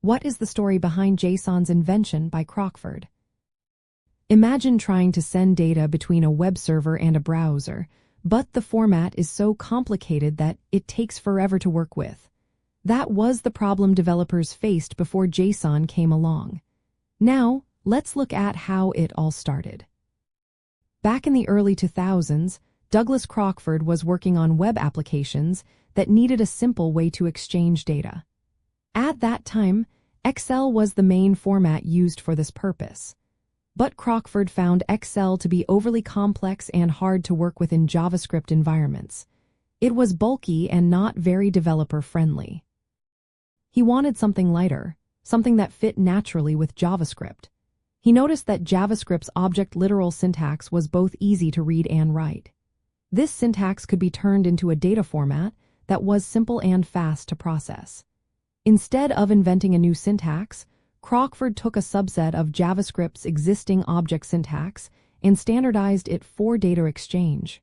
What is the story behind JSON's invention by Crockford? Imagine trying to send data between a web server and a browser, but the format is so complicated that it takes forever to work with. That was the problem developers faced before JSON came along. Now, let's look at how it all started. Back in the early 2000s, Douglas Crockford was working on web applications that needed a simple way to exchange data. At that time, Excel was the main format used for this purpose. But Crockford found Excel to be overly complex and hard to work with in JavaScript environments. It was bulky and not very developer-friendly. He wanted something lighter, something that fit naturally with JavaScript. He noticed that JavaScript's object-literal syntax was both easy to read and write. This syntax could be turned into a data format that was simple and fast to process. Instead of inventing a new syntax, Crockford took a subset of JavaScript's existing object syntax and standardized it for data exchange.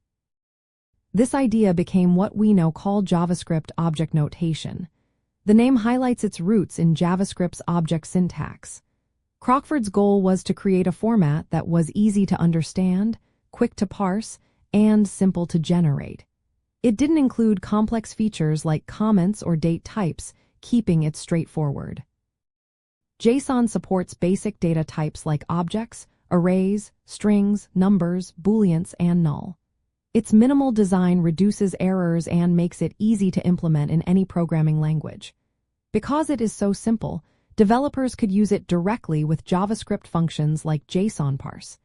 This idea became what we now call JavaScript object notation. The name highlights its roots in JavaScript's object syntax. Crockford's goal was to create a format that was easy to understand, quick to parse, and simple to generate. It didn't include complex features like comments or date types, keeping it straightforward. JSON supports basic data types like objects, arrays, strings, numbers, booleans, and null. Its minimal design reduces errors and makes it easy to implement in any programming language. Because it is so simple, developers could use it directly with JavaScript functions like JSON parse,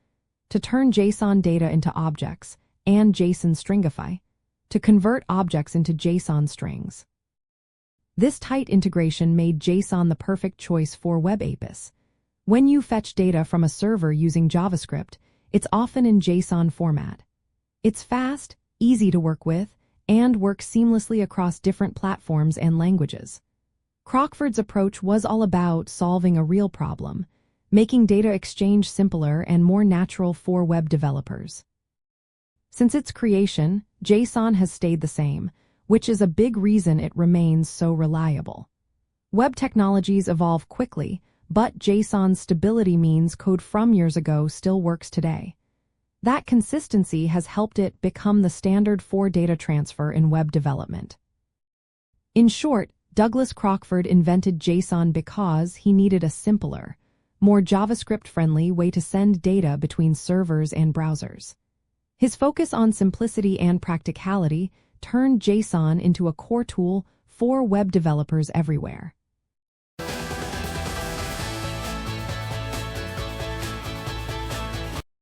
to turn JSON data into objects, and JSON stringify, to convert objects into JSON strings. This tight integration made JSON the perfect choice for web APIs. When you fetch data from a server using JavaScript, it's often in JSON format. It's fast, easy to work with, and works seamlessly across different platforms and languages. Crockford's approach was all about solving a real problem, making data exchange simpler and more natural for web developers. Since its creation, JSON has stayed the same, which is a big reason it remains so reliable. Web technologies evolve quickly, but JSON's stability means code from years ago still works today. That consistency has helped it become the standard for data transfer in web development. In short, Douglas Crockford invented JSON because he needed a simpler, more JavaScript-friendly way to send data between servers and browsers. His focus on simplicity and practicality turned JSON into a core tool for web developers everywhere.